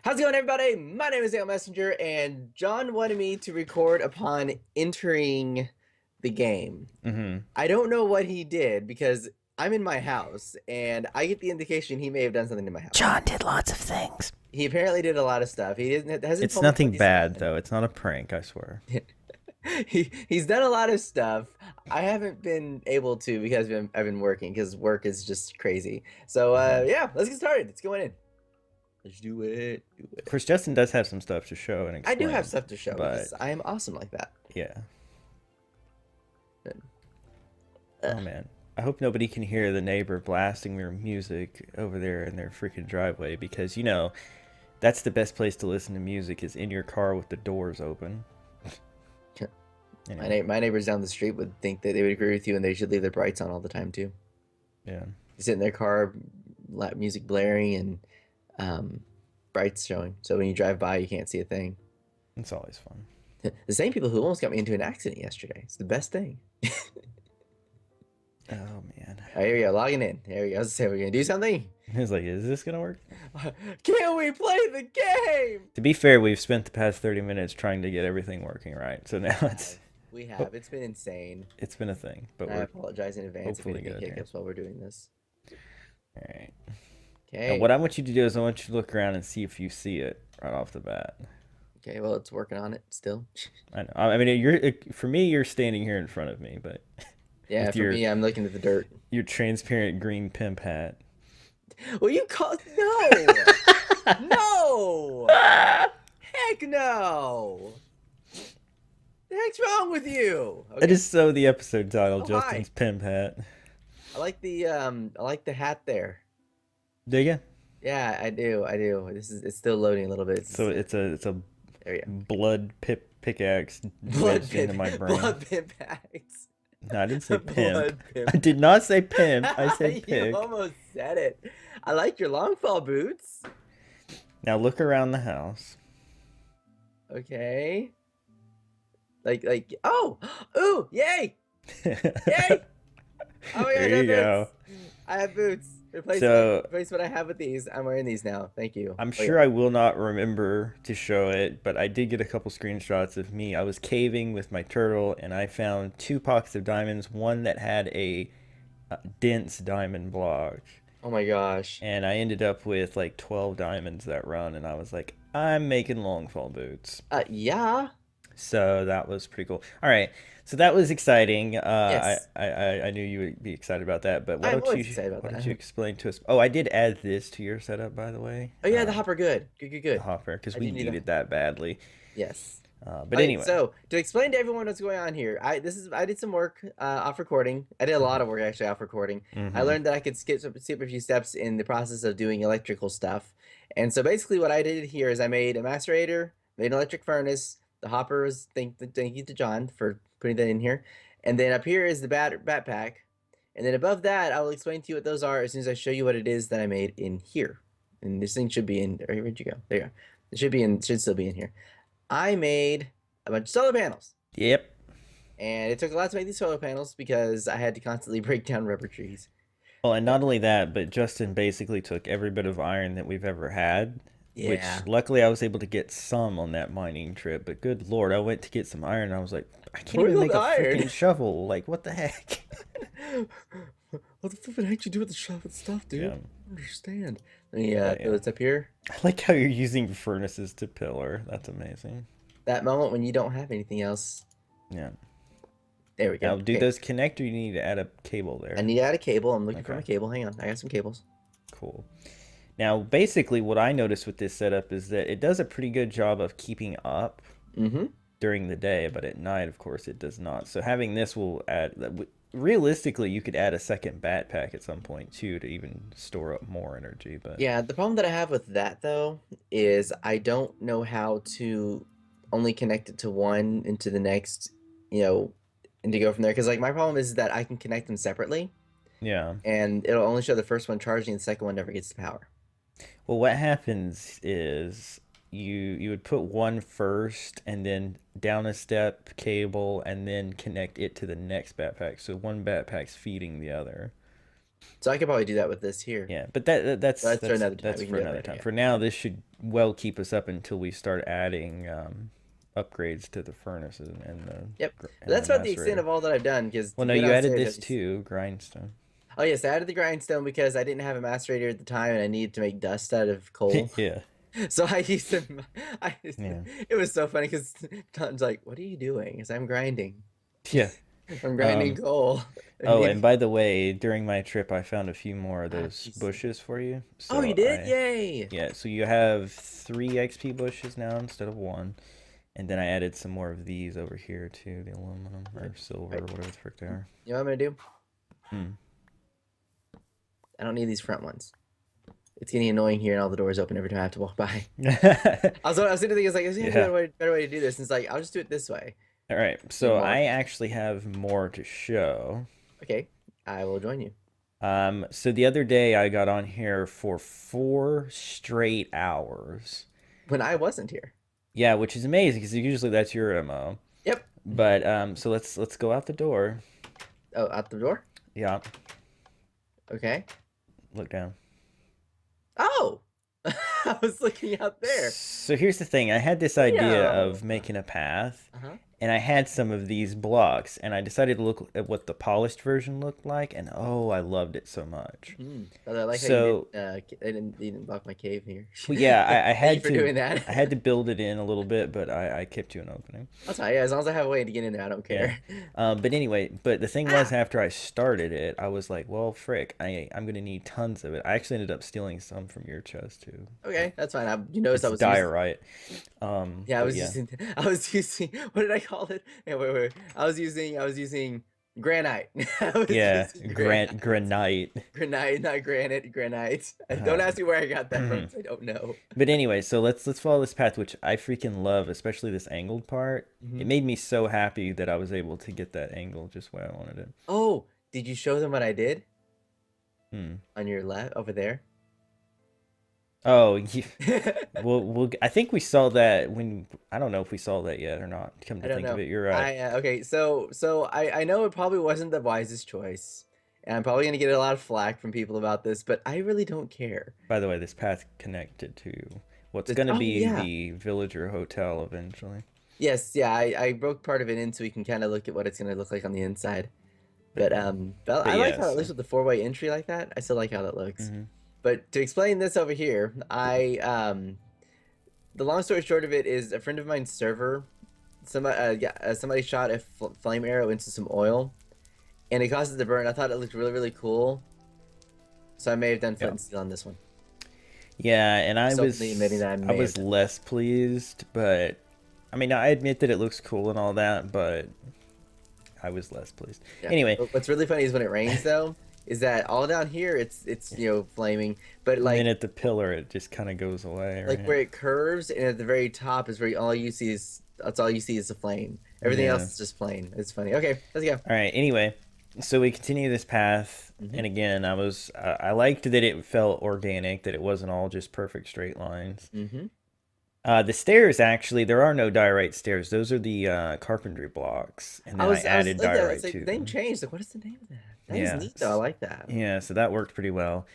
How's it going, everybody? My name is Ale Messenger, and John wanted me to record upon entering the game. I don't know what he did because I'm in my house, and I get the indication he may have done something to my house. John did lots of things. He apparently did a lot of stuff. He hasn't It's told me nothing what he's bad, done. though. It's not a prank, I swear. He's done a lot of stuff. I haven't been able to because I've been working because work is just crazy. So yeah, let's get started. Let's go in. Let's do it. Of course, Justin does have some stuff to show and I explain. do have stuff to show but because I am awesome like that. yeah. Oh man, I hope nobody can hear the neighbor blasting their music over there in their freaking driveway because that's the best place to listen to music is in your car with the doors open. Anyway. My neighbors down the street would think that they would agree with you and they should leave their brights on all the time too. Yeah. They sit in their car, music blaring and brights showing. So when you drive by, you can't see a thing. It's always fun. The same people who almost got me into an accident yesterday. It's the best thing. Oh man. All right, here we go. Logging in. There we go. Let's say we're gonna do something. He's like, is this gonna work? Can we play the game? To be fair, we've spent the past 30 minutes trying to get everything working right. So now we have. It's been insane. It's been a thing, but I apologize in advance if we get hiccups here. while we're doing this. All right. Okay. Now, what I want you to do is I want you to look around and see if you see it right off the bat. Okay, well, it's working on it still. I know. I mean, for me, you're standing here in front of me, but yeah, for me, I'm looking at the dirt. Your transparent green pimp hat. Well, you call no, no, heck no. The heck's wrong with you? Okay. That is so the episode title, Justin's hi. pimp hat. I like the hat there. Do you? Yeah, I do. It's still loading a little bit. So it's a blood pickaxe wedged into my brain. Blood pickaxe. No, I didn't say pimp. I did not say pimp. I said pick. You almost said it. I like your long fall boots. Now look around the house. Okay. Like oh, ooh, yay, yay! Oh my god, there you go. I have boots. Replace what I have with these. I'm wearing these now. Thank you. I'm sure I will not remember to show it, but I did get a couple screenshots of me. I was caving with my turtle, and I found 2 pockets of diamonds. One that had a dense diamond block. Oh my gosh. And I ended up with like 12 diamonds that run, and I was like, I'm making long fall boots. Yeah. So that was pretty cool. All right. So that was exciting. Yes. I knew you would be excited about that, but why don't you explain to us? Oh, I did add this to your setup, by the way. Oh yeah, the hopper, good. The hopper, because we needed that badly. Yes. But anyway. So to explain to everyone what's going on here, I did some work off recording. I did a lot of work actually off recording. I learned that I could skip a few steps in the process of doing electrical stuff. And so basically what I did here is I made a macerator, made an electric furnace. The hopper was thank you to John for putting that in here. And then up here is the backpack. And then above that, I will explain to you what those are as soon as I show you what it is that I made in here. And this thing should be in, where'd you go? There you go. It should still be in here. I made a bunch of solar panels. Yep. And it took a lot to make these solar panels because I had to constantly break down rubber trees. Well, and not only that, but Justin basically took every bit of iron that we've ever had. Yeah. Which luckily I was able to get some on that mining trip, but good lord, I went to get some iron and I was like, I can't even make a freaking shovel. Like, what the heck? What the flippin' heck you do with the shovel stuff, dude? Yeah. I don't understand. Let me throw this up here. I like how you're using furnaces to pillar. That's amazing. That moment when you don't have anything else. Yeah. There we go. Now, do those connect, or you need to add a cable there? I need to add a cable. I'm looking for my cable. Hang on. I got some cables. Cool. Now, basically, what I noticed with this setup is that it does a pretty good job of keeping up during the day, but at night, of course, it does not. So having this will add... Realistically, you could add a second backpack at some point, too, to even store up more energy. But yeah, the problem that I have with that, though, is I don't know how to only connect it to one and to the next, and to go from there. Because, like, my problem is that I can connect them separately. Yeah. And it'll only show the first one charging, and the second one never gets the power. Well, what happens is you would put one first and then down a step cable and then connect it to the next backpack. So one backpack's feeding the other. So I could probably do that with this here. Yeah, but But that's for another time. that's We can for do it another later. time. Yeah. For now, this should well keep us up until we start adding upgrades to the furnace Yep. and the That's about the extent macerator. of all that I've done. Because Well, to no, go you added downstairs, this too, grindstone. oh yes, I added the grindstone because I didn't have a macerator at the time, and I needed to make dust out of coal. Yeah, So I used them. yeah, It was so funny because Tom's like, "What are you doing?" Because I'm grinding. yeah. I'm grinding Um, coal. oh, and by the way, during my trip, I found a few more of Ah, those jeez. bushes for you. Oh, you So did? Yay! yeah, so you have 3 XP bushes now instead of 1. And then I added some more of these over here too, the aluminum or silver or Right. whatever the frick they are. You know what I'm gonna do? Hmm. I don't need these front ones. It's getting annoying here, and all the doors open every time I have to walk by. I was thinking, like, there's Yeah. a better way to do this. And it's like, I'll just do it this way. All right. So Anymore. I actually have more to show. Okay, I will join you. So the other day I got on here for 4 straight hours. When I wasn't here. Yeah, which is amazing because usually that's your MO. Yep. But so let's go out the door. Oh, out the door? Yeah, Okay. look down. Oh! I was looking out there. So here's the thing. I had this idea Yeah. of making a path, Uh-huh. and I had some of these blocks, and I decided to look at what the polished version looked like, and oh, I loved it so much. But I like how So, you didn't block my cave here. well, yeah, I Thank you had for to doing that. I had to build it in a little bit, but I kept you an opening. That's fine. Yeah, as long as I have a way to get in there, I don't Yeah. care. But anyway, but the thing was, Ah! after I started it, I was like, well, frick, I'm gonna need tons of it. I actually ended up stealing some from your chest too. Okay, that's fine. You noticed It's I was using. diorite. Yeah, But yeah. I was using. What did I call it? Hey, wait. I was using granite. I was Yeah, using granite. granite. Granite, not granite. Granite. Don't Uh, ask me where I got that from. 'Cause I don't know. but anyway, so let's follow this path, which I freaking love, especially this angled part. It Hmm. made me so happy that I was able to get that angle just where I wanted it. Oh, did you show them what I did Hmm. on your left over there? Oh, I think we saw that when I don't know if we saw that yet or not. Come I to don't think of know. it, you're right. Okay, so I know it probably wasn't the wisest choice, and I'm probably gonna get a lot of flack from people about this, but I really don't care. By the way, this path connected to what's This, going to oh be yeah, the villager hotel eventually. yes, yeah. I broke part of it in so we can kind of look at what it's gonna look like on the inside. But But I like how it yes. looks with the four-way entry like that. I still like how that looks. Hmm. But to explain this over here, the long story short of it is a friend of mine's server, somebody shot a flame arrow into some oil, and it caused it to burn. I thought it looked really, really cool, so I may have done flint Yeah. and steel on this one. Yeah, and I Just was openly admitting that I I may have was done. less pleased, but I mean, I admit that it looks cool and all that, but I was less pleased. Yeah. Anyway, But what's really funny is when it rains though, is that all down here it's flaming, but and then like at the pillar, it just kind of goes away, right? where it curves and at the very top is where all you see is that's all you see is the flame. Everything else Yeah. is just plain. It's funny. Okay, let's go. All right. Anyway, so we continue this path, Mhm. and again, I liked that it felt organic, that it wasn't all just perfect straight lines. Mm-hmm. The stairs actually, there are no diorite stairs. Those are the carpentry blocks, and then I I was added like that. diorite It's like to the name them. changed. Like, what is the name of that? That is Yeah. neat though. I like that. Yeah, so that worked pretty well.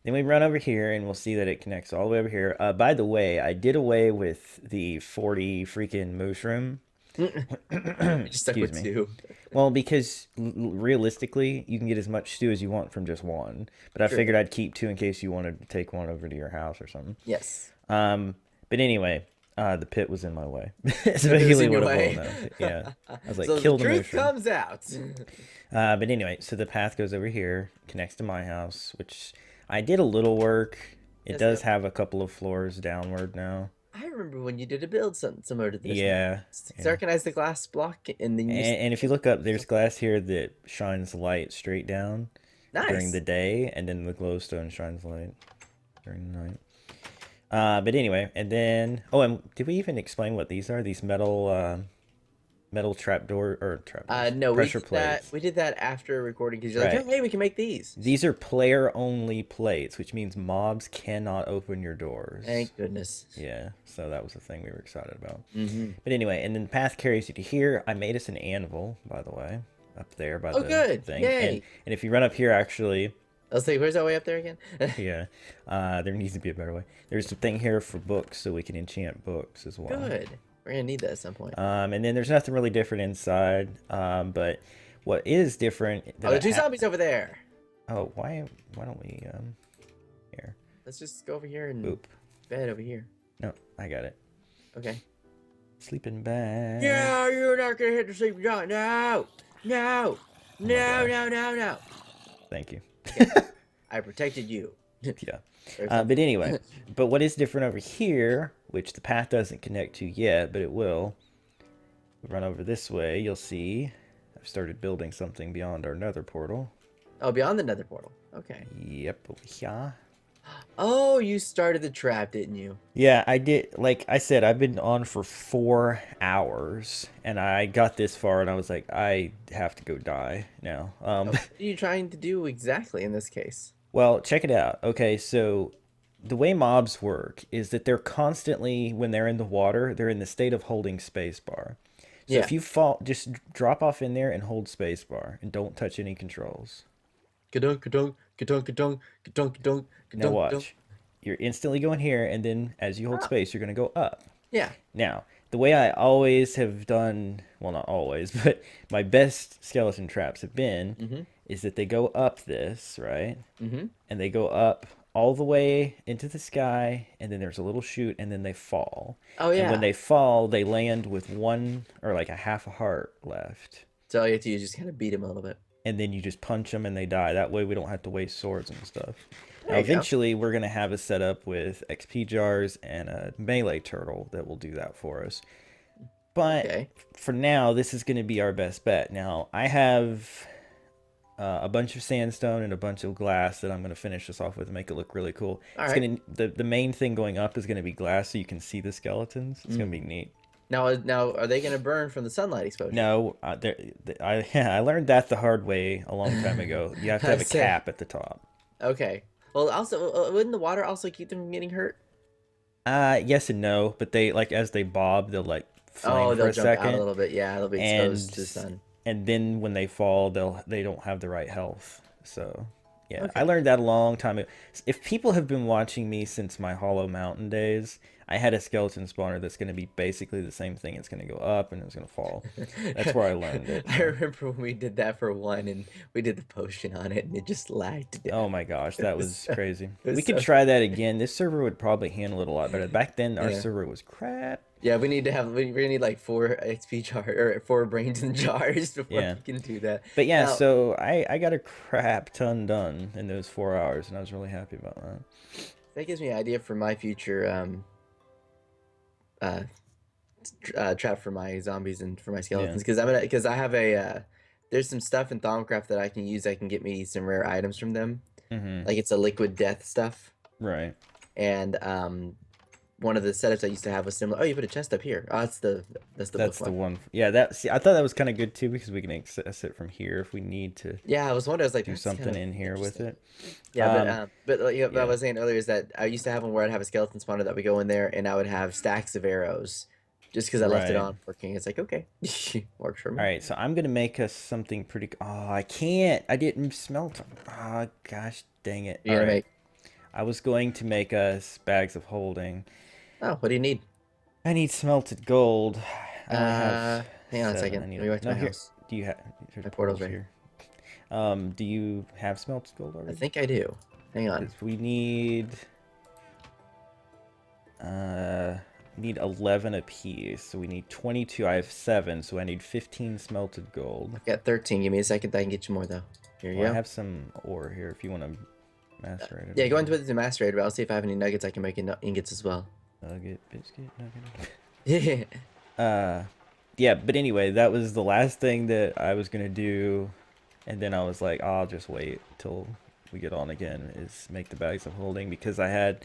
Then we run over here and we'll see that it connects all the way over here. By the way, I did away with the 40 freaking mushroom. I just stuck Excuse with me. two. Well, because realistically, you can get as much stew as you want from just one. But I True. figured I'd keep two in case you wanted to take one over to your house or something. Yes. But anyway, the pit was in my way. It's It was basically in your what it way. boiled down to. Yeah. I was like, So kill the the truth mushroom. comes out. But anyway, so the path goes over here, connects to my house, which I did a little work. It Yes, does ma'am. have a couple of floors downward now. I remember when you did a build similar to this. Yeah. Just Yeah. recognize the glass block and then you And if you look up, there's glass here that shines light straight down during nice. the day, and then the glowstone shines light during the night. But anyway, and then and did we even explain what these are? These metal trapdoor or trapdoors, No, pressure plates. we did that after recording because you're like, Right. oh, hey, we can make these. These are player only plates, which means mobs cannot open your doors. Thank goodness. Yeah, so that was the thing we were excited about. Mm-hmm. But anyway, and then the path carries you to here. I made us an anvil, by the way, up there by Oh, the good. thing. Yay. And if you run up here, actually, I was like, where's that way up there again? Yeah, there needs to be a better way. There's a thing here for books, so we can enchant books as well. Good. We're gonna need that at some point. And then there's nothing really different inside. But what is different Oh, that the I two have. zombies over there. Oh, why don't we here? Let's just go over here and Boop. bed over here. No, I got it. Okay. Sleeping bag. No, you're not gonna hit the sleep giant. No, no, no, gosh. no, no, no. Thank you. Okay. I protected you. Yeah. But anyway, but what is different over here, which the path doesn't connect to yet, but it will. We run over this way, you'll see I've started building something beyond our nether portal. Oh, beyond the nether portal. Okay. Yep, over here. Oh, you started the trap, didn't you? Yeah, I did. Like I said, I've been on for 4 hours, and I got this far, and I was like, I have to go die now. What are you trying to do exactly in this case? Well, check it out. Okay, so the way mobs work is that they're constantly, when they're in the water, they're in the state of holding spacebar. So Yeah. if you fall, just drop off in there and hold spacebar, and don't touch any controls. Ka-dunk, ka-dunk, ka-dunk, ka-dunk, ka-dunk, ka-dunk, Now ka-dunk, ka-dunk. watch. You're instantly going here, and then as you hold space, you're going to go up. Yeah. Now, the way I always have done, well, not always, but my best skeleton traps have been, is that they go up this, right? And they go up all the way into the sky, and then there's a little chute, and then they fall. Oh, And when yeah. they fall, they land with one or like a half a heart left. So all you have to do is just kind of beat him a little bit. And then you just punch them and they die. That way we don't have to waste swords and stuff. Now, There you go. eventually, we're going to have a setup with XP jars and a melee turtle that will do that for us. But Okay. for now, this is going to be our best bet. Now, I have a bunch of sandstone and a bunch of glass that I'm going to finish this off with and make it look really cool. All It's right. going to the main thing going up is going to be glass, so you can see the skeletons. It's going to be neat. Now, are they gonna burn from the sunlight exposure? No, I learned that the hard way a long time ago. You have to have a Say- cap at the top. Okay. Well, also, wouldn't the water also keep them from getting hurt? Yes and no, but they like as they bob, they'll like flame Oh, for they'll a jump out a second, little bit. Yeah, they'll be and exposed to the sun. and then when they fall, they don't have the right health. So yeah, Okay. I learned that a long time ago. If people have been watching me since my Hollow Mountain days, I had a skeleton spawner that's going to be basically the same thing. It's going to go up and it's going to fall. That's where I learned it. I remember when we did that for one, and we did the potion on it, and it just lagged to death. Oh my gosh, that was crazy. was We could so- try that again. This server would probably handle it a lot better. Back then, our Yeah. server was crap. Yeah, we need to have. We're gonna need like 4 XP jar or 4 brains in jars before Yeah. we can do that. But yeah, Now- so I got a crap ton done in those 4 hours, and I was really happy about that. That gives me an idea for my future trap for my zombies and for my skeletons, because I have a there's some stuff in Thaumcraft that I can use that can get me some rare items from them. Like it's a liquid death stuff, Right. and one of the setups I used to have was similar. Oh, you put a chest up here. Oh, that's the That's book the one. one. Yeah, see, I thought that was kind of good too because we can access it from here if we need to Yeah, I was wondering. I was like, do that's something kinda in here with interesting. it. Yeah, but like, what I yeah. was saying earlier is that I used to have one where I'd have a skeleton spawner that would go in there, and I would have stacks of arrows, just because I left it Right. on working. It's like, okay, works for me. All right, so I'm gonna make us something pretty. Oh, I can't. I didn't smelt. Oh gosh, dang it. You're All gonna right. I was going to make us bags of holding. Oh, what do you need? I need smelted gold. I only have Hang on a 7. second. I Let need me go back to no, my here. house. Do you have My portal's right here? Do you have smelted gold I already? think I do. Hang on. 'Cause we need 11 apiece, so we need 22. I have 7, so I need 15 smelted gold. I've got 13. Give me a second. I can get you more though. Here you Well, I go. have some ore here if you want to macerate it. Yeah, go into the master but I'll see if I have any nuggets I can make ingots as well. Nugget, biscuit, nugget. Yeah. Yeah, but anyway, that was the last thing that I was gonna do, and then I was like, I'll just wait till we get on again. Is make the bags of holding because I had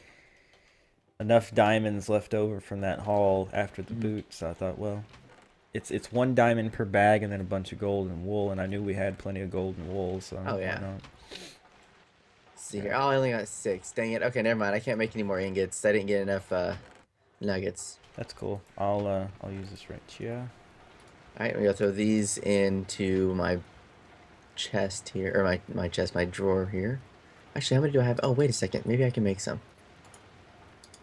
enough diamonds left over from that haul after the boot, so I thought, well, it's 1 diamond per bag and then a bunch of gold and wool, and I knew we had plenty of gold and wool, so Oh, why yeah. not? See here. Oh, I only got 6. Dang it. Okay, never mind. I can't make any more ingots. I didn't get enough nuggets. That's cool. I'll use this right here. All right, I'm gonna throw these into my chest here, or my chest, my drawer here. Actually, how many do I have? Oh, wait a second. Maybe I can make some.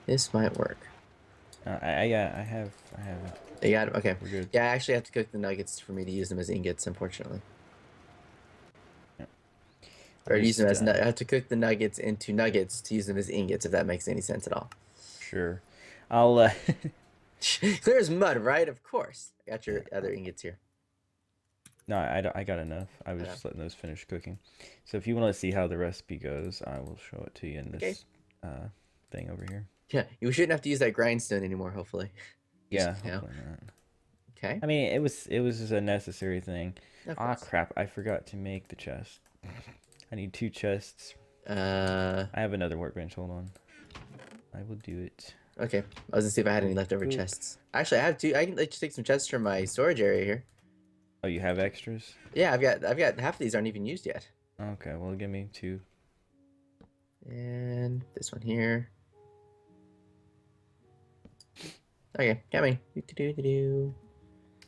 This might work. I have it. You got it? Okay. We're good. Yeah, I actually have to cook the nuggets for me to use them as ingots, unfortunately. Yeah. Or use them as, I uh, have to cook the nuggets into nuggets to use them as ingots, if that makes any sense at all. Sure. I'll Clear as mud, right? Of course. I got your yeah. other ingots here. No, I got enough. I was just letting those finish cooking. So if you want to see how the recipe goes, I will show it to you in Okay. this thing over here. Yeah, you shouldn't have to use that grindstone anymore, hopefully. Just, Yeah, hopefully not. Okay. I mean, it was a necessary thing. Of Ah, course. crap! I forgot to make the chest. I need 2 chests. Uh, I have another workbench. Hold on. I will do it. okay. I was gonna see if I had any Boop, leftover boop. chests. Actually, I have two. I can let you take some chests from my storage area here. Oh, you have extras? Yeah, I've got half of these aren't even used yet. Okay, well, give me 2. And this one here. Okay, coming. Do.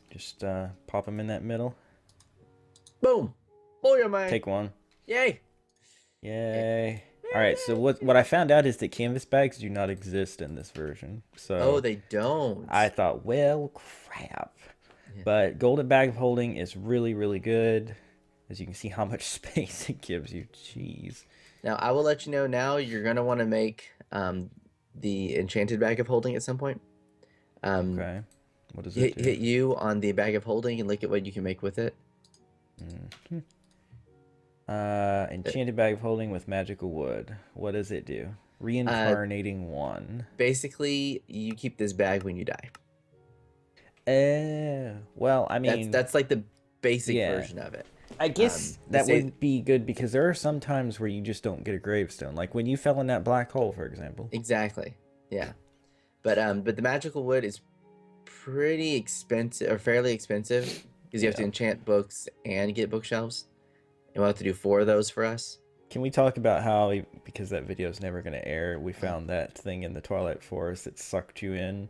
Just pop them in that middle. Boom! Oh yeah, man! Take one. Yay! Yay. All right, so what I found out is that canvas bags do not exist in this version. Oh, So they don't. I thought, well, crap. Yeah. But golden bag of holding is really, really good. As you can see how much space it gives you. Jeez. Now I will let you know. Now you're gonna want to make the enchanted bag of holding at some point. Okay. What does it do? Hit you on the bag of holding and look at what you can make with it. Mm-hmm. Enchanted bag of holding with magical wood. What does it do? Reincarnating 1. Basically, you keep this bag when you die. Well, I mean, That's like the basic yeah. version of it. I guess that would be good because there are some times where you just don't get a gravestone. Like when you fell in that black hole, for example. Exactly. Yeah. But the magical wood is pretty expensive or fairly expensive because you have to enchant books and get bookshelves. And we'll have to do 4 of those for us. Can we talk about how, because that video is never going to air, we found that thing in the Twilight Forest that sucked you in?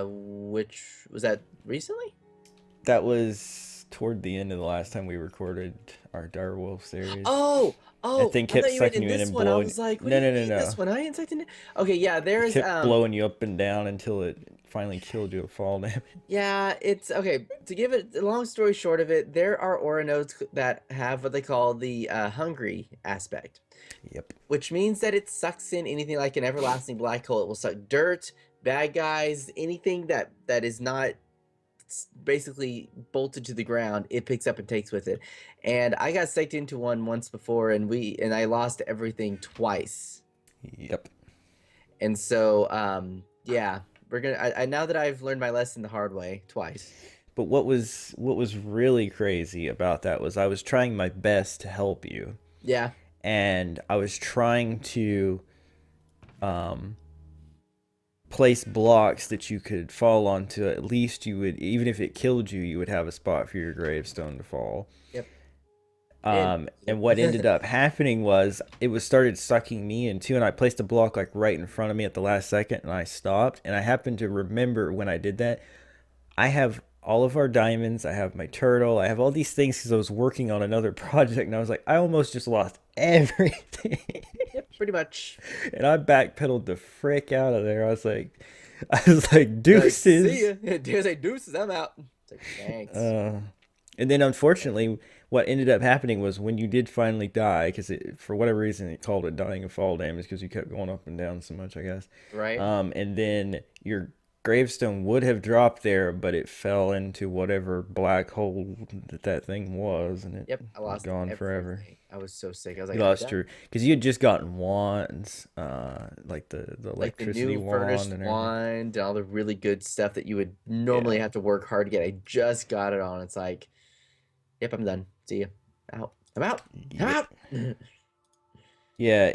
Which was that recently? That was toward the end of the last time we recorded our Direwolf series. Oh, that thing kept sucking you in and blowing. I was like, no. This one I infected. Okay, yeah, there's it kept blowing you up and down until it finally killed you with fall damage. Yeah, it's okay. To give it a long story short of it, there are aura nodes that have what they call the hungry aspect. Yep. Which means that it sucks in anything like an everlasting black hole. It will suck dirt, bad guys, anything that is not basically bolted to the ground. It picks up and takes with it. And I got sucked into one once before, and I lost everything twice. Yep. And so, yeah. We're gonna. I now that I've learned my lesson the hard way twice. But what was really crazy about that was I was trying my best to help you. Yeah. And I was trying to place blocks that you could fall onto. At least you would, even if it killed you, you would have a spot for your gravestone to fall. Yep. And what ended up happening was it started sucking me in too, and I placed a block like right in front of me at the last second, and I stopped. And I happened to remember when I did that, I have all of our diamonds, I have my turtle, I have all these things because I was working on another project, and I was like, I almost just lost everything. Yep, pretty much. And I backpedaled the frick out of there. I was like, deuces. Like, see ya. Deuces, I'm out. It's like, thanks. And then unfortunately, what ended up happening was when you did finally die, because for whatever reason it called it dying of fall damage because you kept going up and down so much, I guess. Right. And then your gravestone would have dropped there, but it fell into whatever black hole that thing was, and it I lost gone everything. forever. I was so sick. I was like, you lost your, because you had just gotten wands, like the electricity the new wand furnished and wand and all the really good stuff that you would normally have to work hard to get. I just got it on. It's like, yep, I'm done. See ya. Out. I'm out. I'm out. Yeah,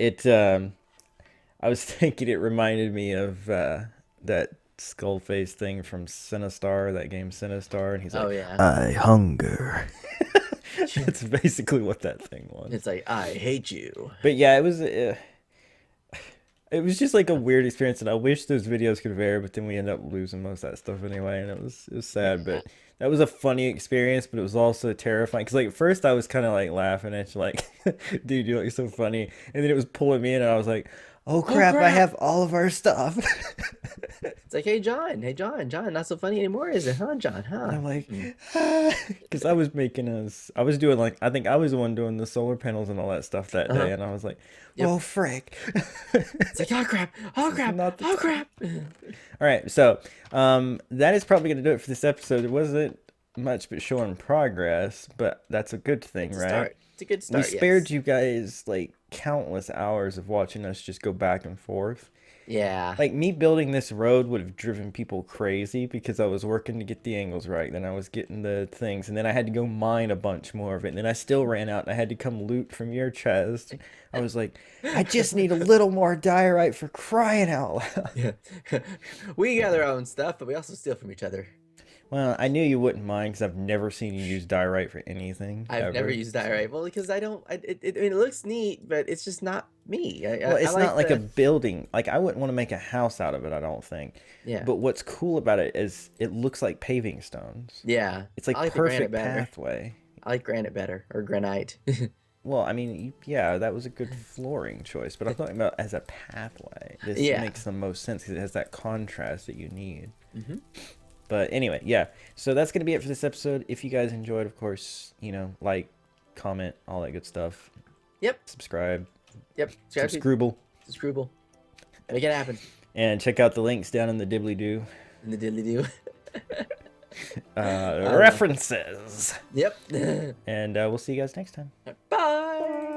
I was thinking it reminded me of that skull face thing from Sinistar, that game Sinistar, and he's like, yeah. I hunger. That's basically what that thing was. It's like, I hate you. But yeah, it was just like a weird experience, and I wish those videos could have aired, but then we end up losing most of that stuff anyway, and it was sad. But that was a funny experience, but it was also terrifying. Cause like at first I was kind of like laughing at you, like, dude, you look so funny. And then it was pulling me in, and I was like, oh Oh crap, I crap! have all of our stuff. It's like, hey John, not so funny anymore, is it, huh, John? And Huh? I'm like, Hmm. because I was making us, I was doing like, I think I was the one doing the solar panels and all that stuff that Uh-huh. day. And I was like, Yep. well, frick. It's like, oh crap! Oh This is crap! not the Oh time. crap! All right. So, that is probably going to do it for this episode. It wasn't much but showing progress, but that's a good thing, It's a right? start. It's a good We start. spared Yes. you guys like countless hours of watching us just go back and forth. Yeah. Like me building this road would have driven people crazy because I was working to get the angles right. Then I was getting the things, and then I had to go mine a bunch more of it. And then I still ran out, and I had to come loot from your chest. I was like, I just need a little more diorite for crying out loud. Yeah. We gather our own stuff, but we also steal from each other. Well, I knew you wouldn't mind because I've never seen you use diorite for anything I've never ever. used diorite. Well, because I don't. I mean, it looks neat, but it's just not me. Well, I it's not like like a the. building. Like I wouldn't want to make a house out of it, I don't think. Yeah. But what's cool about it is it looks like paving stones. Yeah. It's I like like the granite perfect better. pathway. I like granite better, or granite. Well, I mean, yeah, that was a good flooring choice, but I'm talking about as a pathway. This Yeah. makes the most sense because it has that contrast that you need. Hmm. But anyway, yeah. So that's going to be it for this episode. If you guys enjoyed, of course, like, comment, all that good stuff. Yep. Subscribe. Yep. Subscribe. Screwball. Make it happen. And check out the links down in the dibbly doo. In the diddly do. References. Yep. And we'll see you guys next time. Bye.